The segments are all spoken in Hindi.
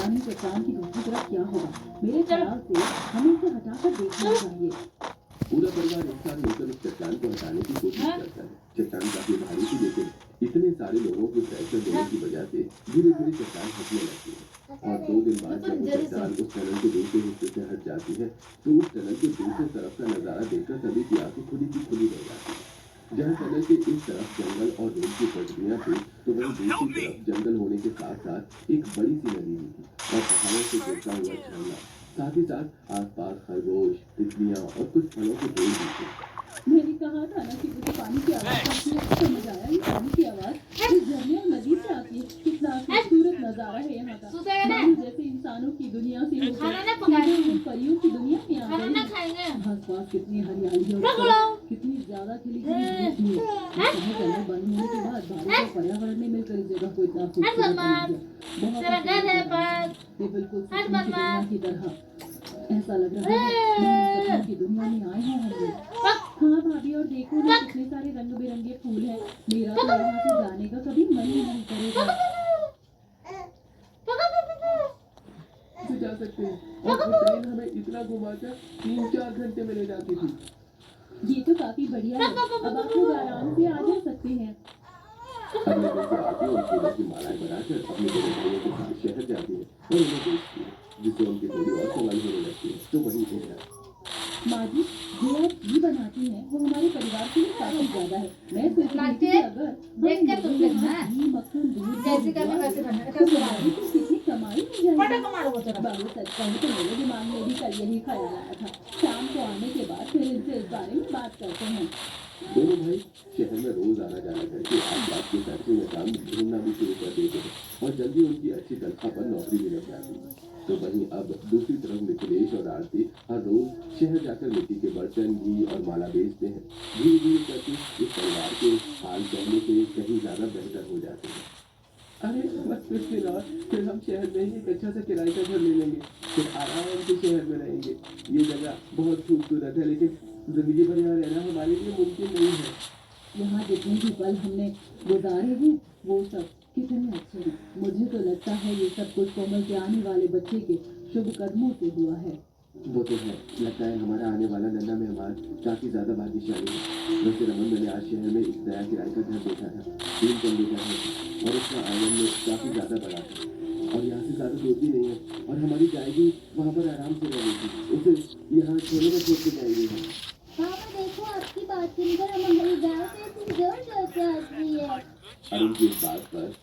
पता नहीं चट्टान की दूसरी तरफ क्या होगा। मेरे ख्याल से हमें इसे हटाकर देखना चाहिए। पूरा परिवार एक साथ मिलकर उस चट्टान को हटाने की कोशिश करता है। चट्टान काफी भारी थी, लेकिन इतने सारे लोगों के प्रेशर देने की वजह से धीरे धीरे चट्टान हटने लगती है। और 2 दिन बाद जब वो चट्टान उस टनल के दूसरे हिस्से से हट जाती है, तो उस टनल के दूसरी तरफ का नजारा देखकर सभी की आंखें खुली की खुली रह जाती है। जहाँ टनल के इस तरफ जंगल और रेल की पटरियां थी, तो वहीं दूसरी तरफ जंगल होने के साथ साथ एक बड़ी सी नदी भी थी और पहाड़ों से गिरता हुआ झरना, साथ ही साथ आसपास खरगोश, तितलियां और कुछ फलों के पेड़ भी थे। मैंने कहा था ना कि मुझे पानी की आवाज काफी समझ आया। ये पानी की आवाज इस झरने और नदी से आती है। कितना खूबसूरत नजारा है यहाँ का। मानो जैसे इंसानों की दुनिया से होकर परियों की दुनिया में आ गए। आसपास कितनी हरियाली और कितनी ज्यादा खिली खिली धूप है। जंगल बंद होने के बाद भारत और पर्यावरण ने मिलकर इस जगह को इतना खूबसूरत बना दिया। बहुत ये बिल्कुल सपने की दुनिया की तरह ऐसा लग रहा है सपने की दुनिया में आए हैं हम लोग। हाँ भाभी, और देखो ना कितने सारे रंग बिरंगे फूल हैं। मेरा तो यहाँ से जाने का कभी मन ही नहीं करेगा। जा सकते हैं और वो ट्रेन हमें इतना घुमाकर 3-4 घंटे में ले जाती थी। ये तो काफी बढ़िया है। अब आप लोग आराम से आ जा सकते हैं। अगले दिन से आती और फूलों की मालाएं बनाकर अपने बड़े भाइयों के साथ शहर जाती है और उन्हें बेचती है, जिससे उनकी थोड़ी और कमाई होने लगती है। तो वहीं है माँ जी, जो आप घी बनाती हैं वो हमारे परिवार के लिए काफी ज्यादा है। मैं सोच रही थी कि अगर घी, मक्खन, दूध कैसे करना वैसे करना तो कितनी कमाई हो जाएगी। बाबू सच कहूँ तो मेरे दिमाग में भी कल यही ख्याल आया था। शाम को आने के बाद फिर इनसे इस बारे में बात करते हैं। दोनों भाई शहर में रोज आना जाना करके आसपास की फैक्ट्री में काम ढूंढना भी शुरू कर देते हैं और जल्दी उनकी अच्छी तनख्वाह पर नौकरी भी लग जाती है। तो वहीं अब दूसरी तरफ मिथिलेश और आरती हर रोज शहर जाकर मिट्टी के बर्तन, घी और माला बेचते हैं। धीरे धीरे करके इस परिवार के हाल पहले से कहीं ज्यादा बेहतर हो जाते हैं। अरे बस कुछ दिन और फिर हम शहर में ही एक अच्छा सा किराए का घर ले लेंगे, फिर आराम से शहर में रहेंगे। ये जगह बहुत खूबसूरत है, लेकिन जिंदगी भर यहाँ रहना हमारे लिए मुमकिन नहीं है। यहाँ जितने भी पल हमने गुजारे हैं वो सब कितने अच्छे हैं। मुझे तो लगता है ये सब कुछ कोमल के आने वाले बच्चे के शुभ कदमों से हुआ है। वो तो है, लगता है हमारा आने वाला नन्हा मेहमान काफी ज्यादा भाग्यशाली है। वैसे रमन, मैंने आज शहर में एक नया किराए का घर देखा था, 3 कमरे का घर था और उसका आंगन में काफी ज्यादा बड़ा था और यहाँ से ज्यादा दूर भी नहीं है और हमारी गाय भी वहाँ पर आराम से रहेगी। उसे यहाँ छोड़ने में छोड़ के जाएंगे हम। पापा देखो, आपकी बात सुनकर हमारी गाय कैसी जोर जोर से हंस रही है। अरुण की इस बात पर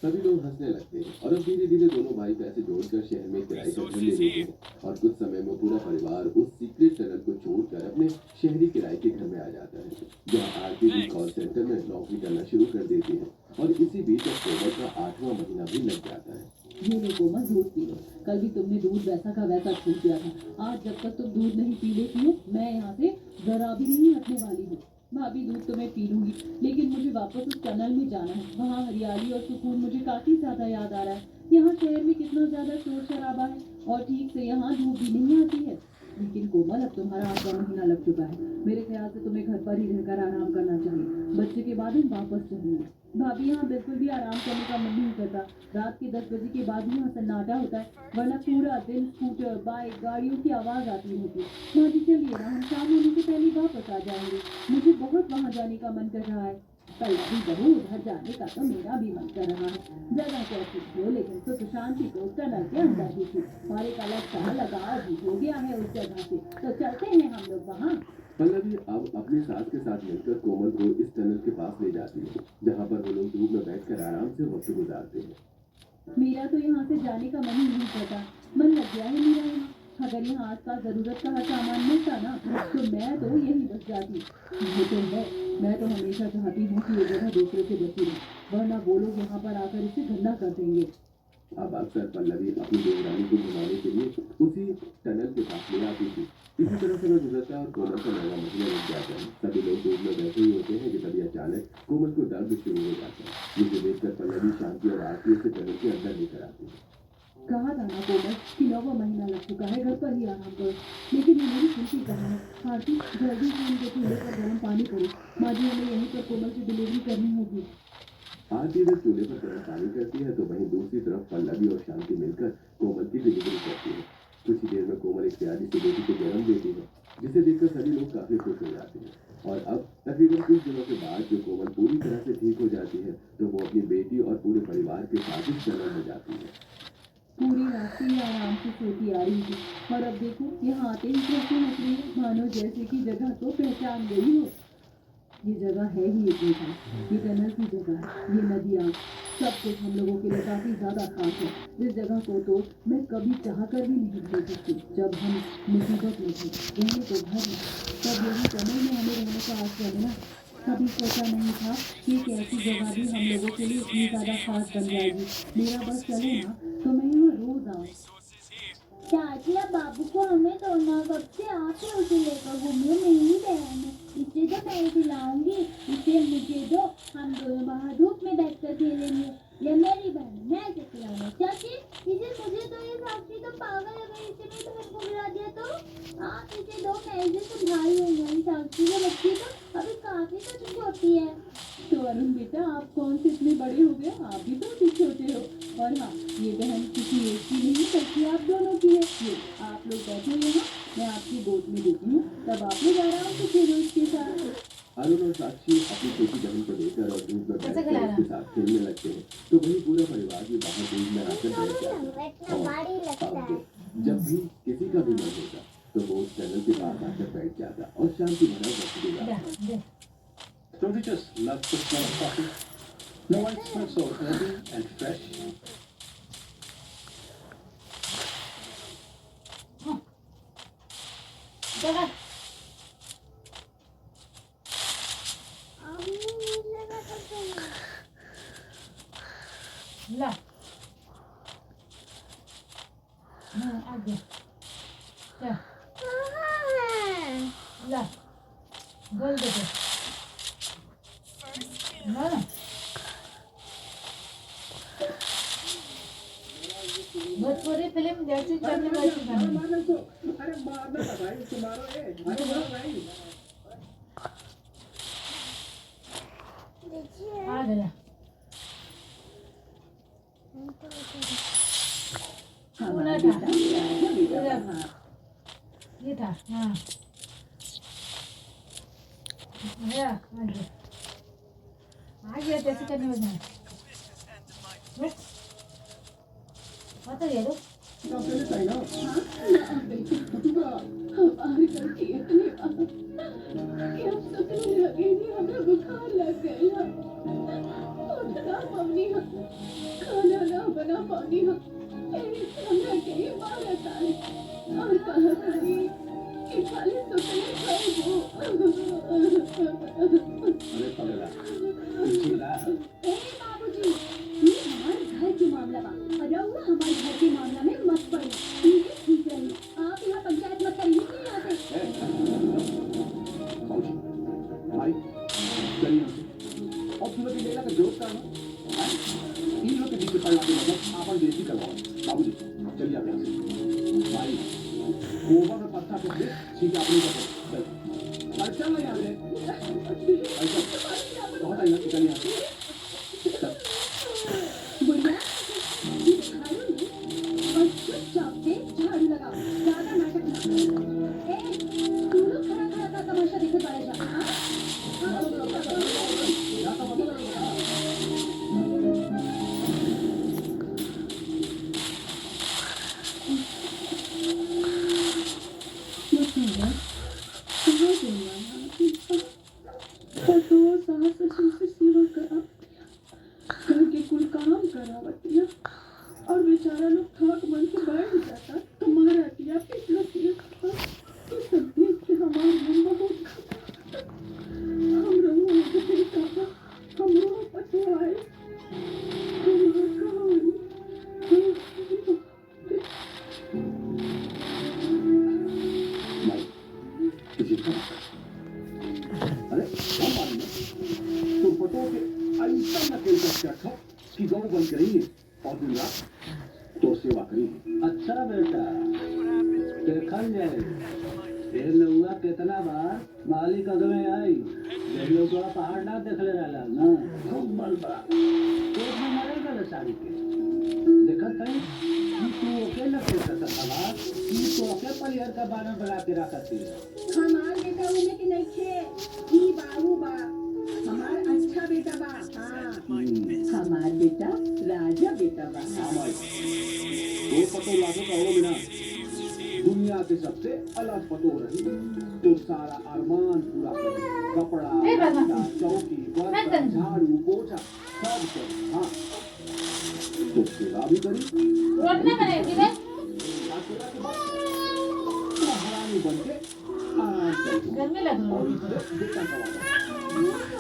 सभी लोग हंसने लगते हैं और अब धीरे धीरे दोनों भाई पैसे जोड़कर शहर में किराए का घर ले लेते हैं और कुछ समय में पूरा परिवार उस सीक्रेट टनल को छोड़कर अपने शहरी किराए के घर में आ जाता है, जहाँ आरती भी कॉल सेंटर में नौकरी करना शुरू कर देती है। और इसी बीच अक्टूबर का 8वां महीना भी लग जाता है। ये लो कोमल, दूध पी लो। कल भी तुमने दूध वैसा का वैसा छोड़ दिया था। आज जब तक तुम दूध नहीं पी लेती हो मैं यहाँ से जरा भी नहीं हटने वाली हूँ। भाभी, दूध तो मैं पी लूंगी, लेकिन मुझे वापस उस टनल में जाना है। वहाँ हरियाली और सुकून मुझे काफी ज्यादा याद आ रहा है। यहाँ शहर में कितना ज्यादा शोर शराबा है और ठीक से यहाँ धूप भी नहीं आती है। लेकिन कोमल, अब तुम्हारा 8वां महीना लग चुका है। मेरे ख्याल से तुम्हें घर पर ही रहकर आराम करना चाहिए। बच्चे के बाद हम वापस चलेंगे। भाभी, यहाँ बिल्कुल भी आराम करने का मन नहीं करता। रात के 10 बजे के बाद ही यहाँ सन्नाटा होता है, वरना पूरा दिन स्कूटर, बाइक, गाड़ियों की आवाज आती होती है। भाभी चलिए ना, हम शाम होने से पहले वापस आ जाएंगे। मुझे बहुत वहाँ जाने का मन कर रहा है। पल्लवी बहू, उधर जाने का तो मेरा भी मन कर रहा है। जगह कैसी हो, लेकिन सुख शांति तो टनल के अंदर ही थी और एक अलग सा लगाव भी हो गया है उस जगह से। तो चलते हैं हम लोग वहाँ। पल्लवी अब अपनी सास के साथ मिलकर कोमल को इस टनल के पास ले जाती है, जहाँ पर वो लोग धूप में बैठकर आराम से वक्त गुजारते हैं। मेरा तो यहाँ से जाने का मन ही नहीं करता। मन लग गया है मेरा यहाँ। अगर यहाँ आसपास जरूरत का हर सामान मिलता ना तो मैं तो यहीं बस जाती। ये तो है, मैं तो हमेशा चाहती हूँ कि ये जगह दूसरे से बची रहे, वरना वो लोग यहाँ पर आकर इसे गंदा कर देंगे। अब अक्सर पल्लवी अपनी देवरानी को घुमाने के लिए उसी टनल के पास ले आती थी। इसी तरह समय गुजरता है और कोमल का नया महीना लग जाता है। सभी लोग दूर में बैठे ही होते हैं कि तभी अचानक कोमल को दर्द शुरू हो जाता है, जिसे देखकर पल्लवी शांति और आरती से टनल के अंदर लेकर आती है। कहा था ना कोमल कि 9वां महीना लग चुका है, घर पर ही आराम करो। लेकिन ये मेरी सुनती कहाँ है। आरती, जल्दी से उनके चूल्हे पर गर्म पानी करो। माँ जी, हमें यहीं पर कोमल की डिलीवरी करनी होगी। आरती इधर चूल्हे पर गर्म पानी करती है तो वहीं दूसरी तरफ पल्लवी और शांति मिलकर कोमल की डिलीवरी करती है। कुछ ही देर में कोमल एक प्यारी सी बेटी को जन्म देती है, जिसे देखकर सभी लोग काफी खुश हो जाते हैं। और अब तकरीबन कुछ दिनों के बाद जब कोमल पूरी तरह से ठीक हो जाती है तो वो अपनी बेटी और पूरे परिवार के साथ ही जन्म हो जाती है। पूरी रात से ही आराम से सोती आ रही थी और अब देखो यहाँ आते ही कैसे हंस रही है, मानो जैसे कि जगह को पहचान गई हो। ये जगह है ही इतनी खास, ये टनल की जगह है, ये नदियाँ, सब कुछ हम लोगों के लिए काफी ज्यादा खास है। इस जगह को तो मैं कभी चाह कर भी नहीं भूल सकती। जब हम मुसीबत में थे, रहने को घर में, तब यही टनल में हमें रहने का आश्रय मिला। कभी सोचा नहीं था कि एक ऐसी जगह भी हम लोगों के लिए इतनी ज्यादा खास बन जाएगी। मेरा बस चले ना तो मैं यहाँ रोज आऊँ। चाची अब बाबू को हमें छोड़ना, कब से आप ही उसे लेकर घूम लो, मेरी बहन है, इसे तो मैं खिलाऊंगी, इसे मुझे दो, हम दोनों बाहर धूप में बैठकर खेलेंगे। ये मेरी बहन, मैं इसे खिलाऊंगा। चाची इसे मुझे दो, ये साक्षी तो पागल है, अगर इसे नहीं तुम्हें को खिला दिया तो आप इसे दो, मैं इसे संभाल लूंगा। साक्षी के बच्ची तो अभी काफी तो छोटी है। तो अरुण बेटा, आप कौन से इतने बड़े हो गए, आप भी तो अभी छोटे हो। और हाँ, ये बहन किसी एक की नहीं बल्कि आप दोनों की है। ये आप लोग बैठे हुए हैं, मैं आपकी गोद में देती हूँ, तब आप लोग आराम से खेलो इसके साथ। अरुण और साक्षी अपनी छोटी बहन को लेकर और धूप में बैठकर उसके साथ खेलने लगते हैं तो वहीं पूरा परिवार भी बाहर धूप में आकर बैठ जाता है। और अब जब भी किसी का भी मन होता तो वो उस टनल के पास आकर बैठ जाता और शांति भरा वक्त गुजारता। Don't you just love the smell of coffee? No one smells so healthy and fresh. ला आगे ला गोल दे दे ना भोजपुरी फिल्म जैसी चलने वाली गानी अरे मारना था भाई, तुम्हारा है, अरे मारो भाई। आ गया पूरा था ये था हाँ आया आ गया जैसे करने वाला आता है यार पहले चाहिए ना। हमारे घर की इतनी कि हम सपने लगे नहीं, हमें बुखार लग गया। उठना पानी खाना ना बना पानी हमरा के मारत आए और कहा करी कि खाली सपने खाओ। अरे पगला चिल्ला। बाबूजी, ये हमारे घर की मामला बा, रउआ हमारे घर के मामला में मत पड़ी, ये ठीक रही। आप यहाँ पंचायत मत करिए कि यहाँ से। भाई चलिए और तुम्हें भी लेला का जोश का ना इन लोग के बीच में पड़ना के मतलब आपन बेइज्जती करवाओ। बाबूजी चलिए आप यहाँ से। भाई गोबर में पत्ता फेंक दे, ठीक है आपने चल चल ना यहाँ से। अच्छा बहुत आई ना निकल यहाँ से। बुढ़िया, ये झाड़ू ले और चुपचाप से झाड़ू लगाओ, ज्यादा नाटक ना करो। तू लोग खड़ा खड़ा का तमाशा देखते पड़े जा। हाँ? और बेचारा लोग थक मन से बैठ जाता तो मारा दिया पिटला दिया। ये सब देख के हमारा मन बहुत हम रहो कहा हम लोग पटवाए अरे क्या मालूम तो पटो के ऐसा न खेल सकते था कि गौ बन करेंगे और दिन रात तो सेवा करेंगे। अच्छा बेटा देखल जाए ये लौआ कितना बार मालिक अगमे आई लोग थोड़ा पहाड़ ना देख ले रहा ना खूब बल बड़ा पेट में मरे गल साड़ी के देखत है कि तू ओके न खेल सकता बा कि तो ओके परिवार का बाना बना के रखती है हमार बेटा उमे के नहीं खे ई बाबू बा हमार अच्छा बेटा बा हाँ हमार बेटा राजा बेटा बा दो पतो लागो का हो बिना दुनिया के सबसे अलग पतो रही तो सारा अरमान पूरा करे कपड़ा ए बाबा। लत्ता, चौकी मैं बर्तन तंजू। झाड़ू पोछा सब कर हाँ तो सेवा भी करी रोटी बनाएगी मैं सेवा के बाद महारानी बन के आराम करी घर में लग और रही इधर बेटा कमा